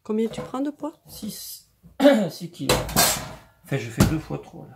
Combien tu prends de poids? 6 kilos. Enfin, je fais 2 fois 3 là.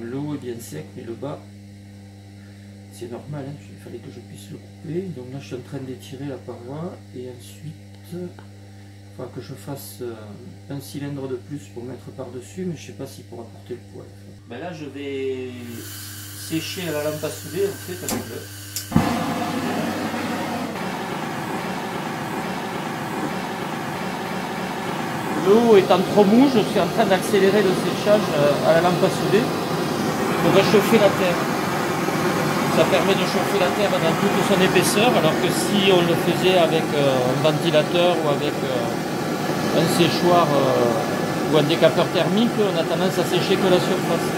Le haut est bien sec, mais le bas, c'est normal, hein, il fallait que je puisse le couper. Donc là, je suis en train d'étirer la paroi et ensuite, il faudra que je fasse un cylindre de plus pour mettre par-dessus, mais je ne sais pas s'il pourra porter le poids. Ben là, je vais sécher à la lampe à souder, en fait, avec le... Le haut étant trop mou, je suis en train d'accélérer le séchage à la lampe à souder. On va chauffer la terre. Ça permet de chauffer la terre dans toute son épaisseur, alors que si on le faisait avec un ventilateur ou avec un séchoir ou un décapeur thermique, on a tendance à sécher que la surface.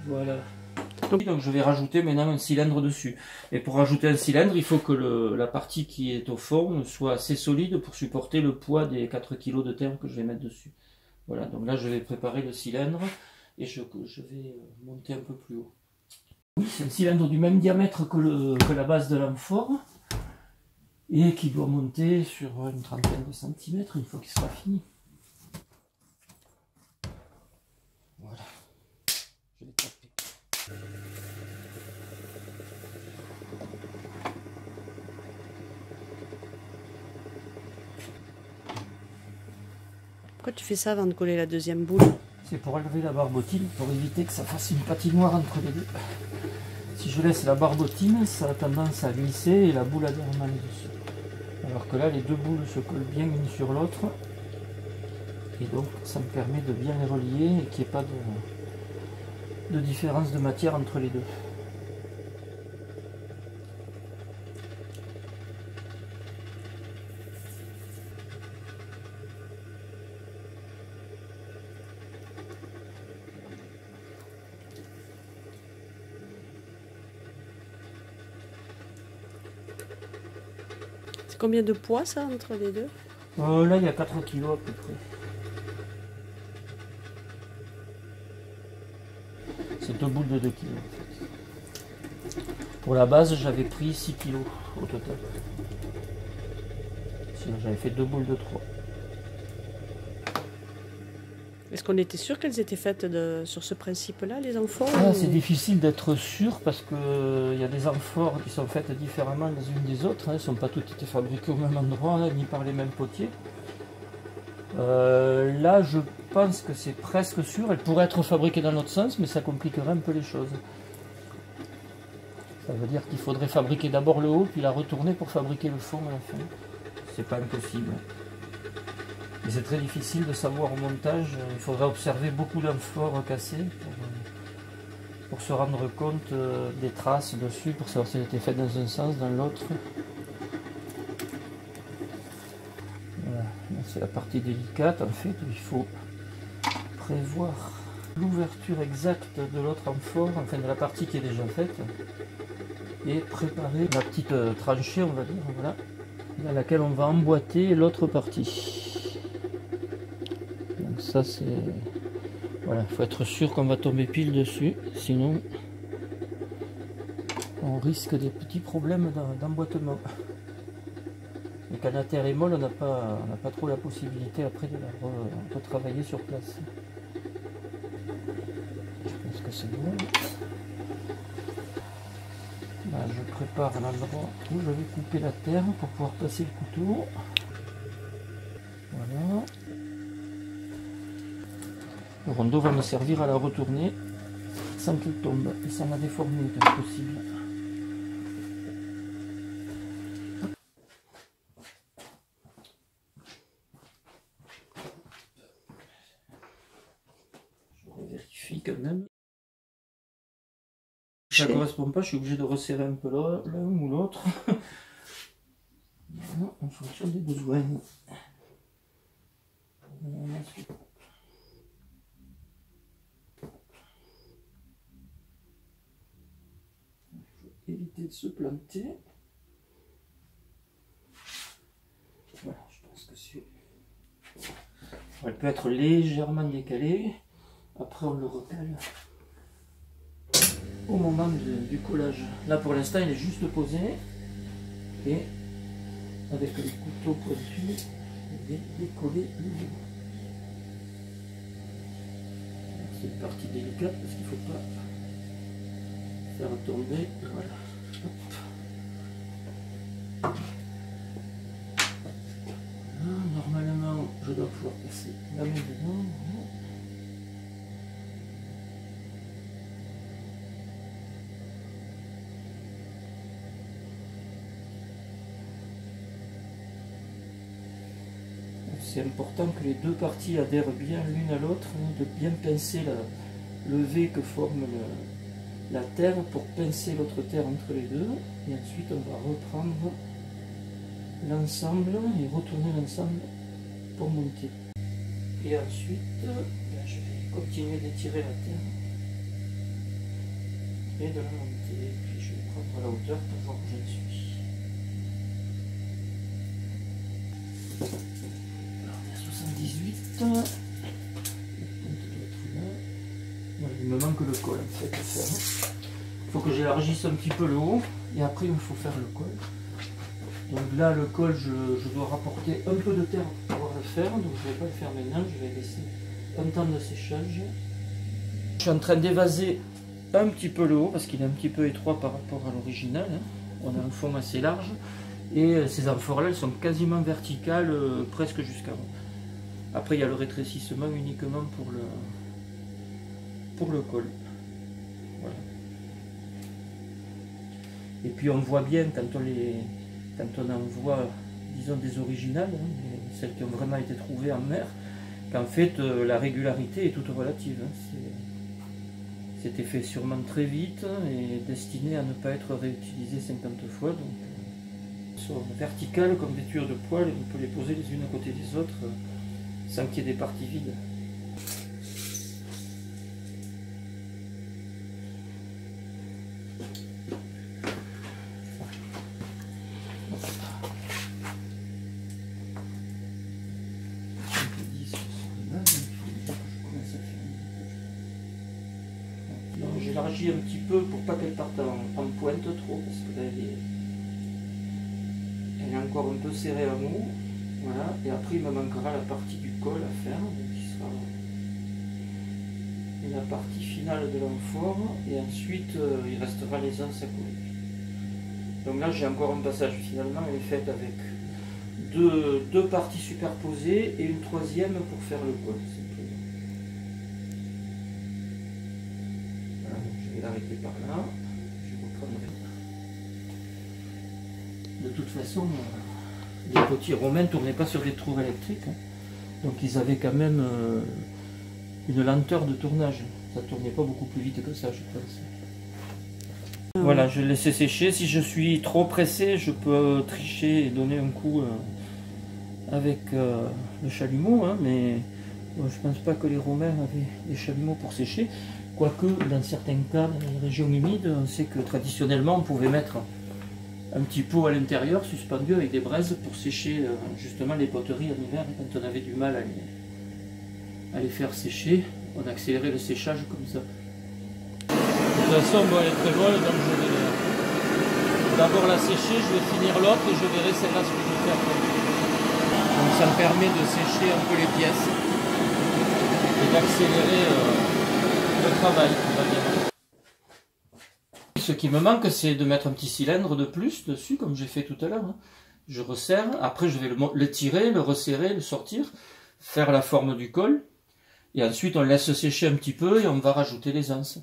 Voilà. Donc je vais rajouter maintenant un cylindre dessus. Et pour rajouter un cylindre, il faut que la partie qui est au fond soit assez solide pour supporter le poids des 4 kg de terre que je vais mettre dessus. Voilà, donc là je vais préparer le cylindre et je vais monter un peu plus haut. Oui, c'est un cylindre du même diamètre que la base de l'amphore. et qui doit monter sur une trentaine de centimètres une fois qu'il sera fini. Voilà, je vais taper. Pourquoi tu fais ça avant de coller la deuxième boule? C'est pour enlever la barbotine, pour éviter que ça fasse une patinoire entre les deux. Si je laisse la barbotine, ça a tendance à glisser et la boule adhère mal dessus. Alors que là, les deux boules se collent bien l'une sur l'autre. Et donc, ça me permet de bien les relier et qu'il n'y ait pas de différence de matière entre les deux. Combien de poids ça entre les deux? Là il y a 4 kg à peu près. C'est deux boules de 2 kg en fait. Pour la base j'avais pris 6 kg au total. Sinon j'avais fait deux boules de 3. Est-ce qu'on était sûr qu'elles étaient faites sur ce principe-là, les amphores? C'est difficile d'être sûr parce qu'il y a des amphores qui sont faites différemment les unes des autres. Elles ne sont pas toutes été fabriquées au même endroit, ni par les mêmes potiers. Là, je pense que c'est presque sûr. Elles pourraient être fabriquées dans l'autre sens, mais ça compliquerait un peu les choses. Ça veut dire qu'il faudrait fabriquer d'abord le haut, puis la retourner pour fabriquer le fond à la fin. C'est pas impossible. Mais c'est très difficile de savoir au montage, il faudrait observer beaucoup d'amphores cassés pour se rendre compte des traces dessus, pour savoir si elles étaient faites dans un sens, dans l'autre. Voilà, c'est la partie délicate en fait, où il faut prévoir l'ouverture exacte de l'autre amphore, enfin de la partie qui est déjà faite, et préparer la petite tranchée, on va dire, voilà, dans laquelle on va emboîter l'autre partie. Ça c'est... Voilà, il faut être sûr qu'on va tomber pile dessus, sinon on risque des petits problèmes d'emboîtement. Et quand la terre est molle, on n'a pas trop la possibilité après de la retravailler sur place. Je pense que c'est bon. Là, je prépare l'endroit où je vais couper la terre pour pouvoir passer le couteau. Voilà. Le rondeau va me servir à la retourner sans qu'il tombe et sans la déformer tant que possible. Je vérifie quand même. Ça ne correspond pas, je suis obligé de resserrer un peu l'un ou l'autre. En fonction des besoins. Ensuite. Éviter de se planter. Voilà, je pense que c'est... Elle peut être légèrement décalée. Après on le recale au moment du collage. Là pour l'instant il est juste posé. Et avec le couteau pointu, je vais décoller le bout. C'est une partie délicate parce qu'il ne faut pas faire tomber. Voilà. Normalement, je dois pouvoir passer la main dedans. C'est important que les deux parties adhèrent bien l'une à l'autre, de bien pincer le V que forme la terre pour pincer l'autre terre entre les deux. Et ensuite, on va reprendre l'ensemble et retourner l'ensemble pour monter. Et ensuite, je vais continuer d'étirer la terre et de la monter. Puis je vais prendre la hauteur pour voir où j'en suis. Voilà, il me manque le col en fait à faire. Il faut que j'élargisse un petit peu le haut et après il me faut faire le col. Donc là, le col, je dois rapporter un peu de terre pour pouvoir le faire. Donc je ne vais pas le faire maintenant, je vais laisser un temps de séchage. Je suis en train d'évaser un petit peu le haut parce qu'il est un petit peu étroit par rapport à l'original. Hein. On a un fond assez large et ces amphores-là, elles sont quasiment verticales, presque jusqu'à haut. Après, il y a le rétrécissement uniquement pour le col. Voilà. Et puis on voit bien quand on en voit, disons, des originales, hein, celles qui ont vraiment été trouvées en mer, qu'en fait la régularité est toute relative. Hein. C'était fait sûrement très vite et destiné à ne pas être réutilisé 50 fois. Donc, elles sont verticales comme des tuyaux de poêle et on peut les poser les unes à côté des autres sans qu'il y ait des parties vides. J'élargis un petit peu pour pas qu'elle parte en pointe trop, parce que là elle est encore un peu serrée à mot. Voilà, et après il me manquera la partie du col à faire, donc qui sera la partie finale de l'amphore, et ensuite il restera les anses à coller. Donc là j'ai encore un passage, finalement elle est faite avec deux parties superposées et une troisième pour faire le col. L'arrêter par là, je reprendrai. De toute façon, les petits romains ne tournaient pas sur des trous électriques, hein. Donc ils avaient quand même une lenteur de tournage. Ça ne tournait pas beaucoup plus vite que ça, je pense. Voilà, je vais laisser sécher. Si je suis trop pressé, je peux tricher et donner un coup avec le chalumeau, hein, mais je ne pense pas que les Romains avaient des chalumeaux pour sécher. Quoique, dans certains cas, dans les régions humides, on sait que traditionnellement, on pouvait mettre un petit pot à l'intérieur, suspendu avec des braises, pour sécher justement les poteries en hiver. Quand on avait du mal à les faire sécher, on accélérait le séchage comme ça. De toute façon, bon, elle est très molle, donc je vais d'abord la sécher, je vais finir l'autre et je verrai celle-là ce que je vais faire. Donc ça me permet de sécher un peu les pièces et d'accélérer le travail, on va dire. Ce qui me manque, c'est de mettre un petit cylindre de plus dessus, comme j'ai fait tout à l'heure. Je resserre, après je vais le tirer, le resserrer, le sortir, faire la forme du col, et ensuite on laisse sécher un petit peu et on va rajouter les anses.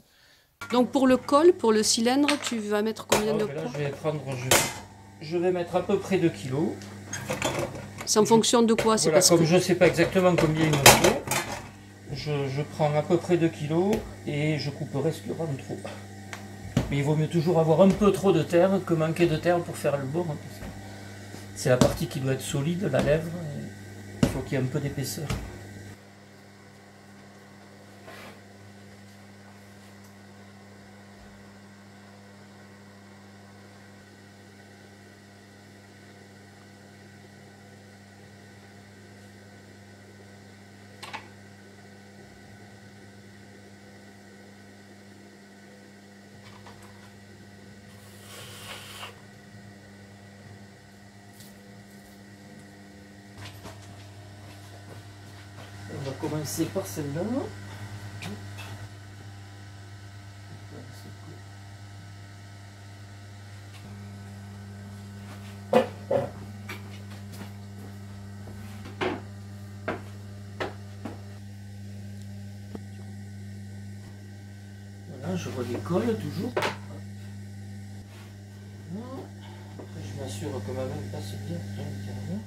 Donc pour le col, pour le cylindre, tu vas mettre combien de poids? Je vais mettre à peu près 2 kg. C'est en fonction de quoi? Voilà, comme je ne sais pas exactement combien il me faut, je prends à peu près 2 kg et je couperai ce qu'il y aura de trop. Mais il vaut mieux toujours avoir un peu trop de terre que manquer de terre pour faire le bord. Hein, c'est la partie qui doit être solide, la lèvre. Il faut qu'il y ait un peu d'épaisseur. On va commencer par celle-là. Voilà, je redécolle toujours. Après, je m'assure que ma main passe bien à l'intérieur.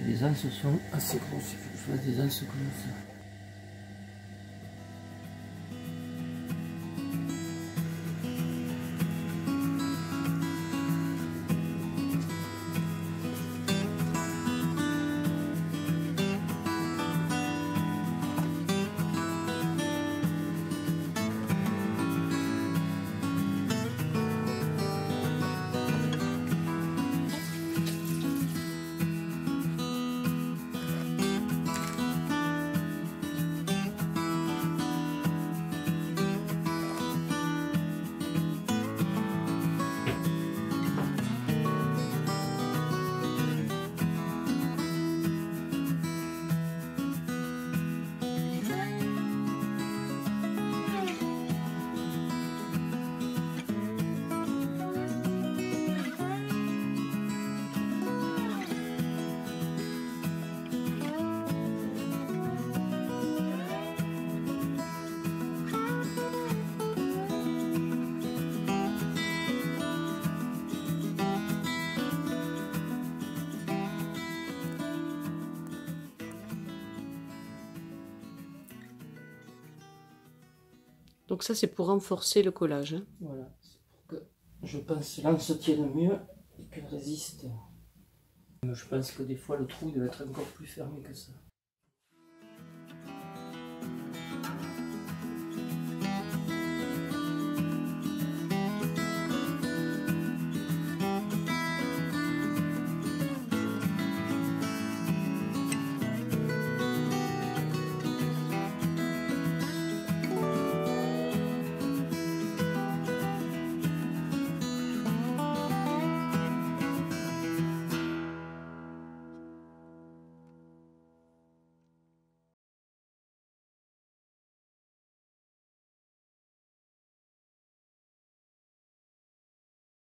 Les anses sont assez grosses, il faut que je fasse des anses comme ça. Donc ça, c'est pour renforcer le collage. Hein. Voilà, c'est pour que, je pense, l'angle se tienne mieux et qu'elle résiste. Je pense que des fois, le trou doit être encore plus fermé que ça.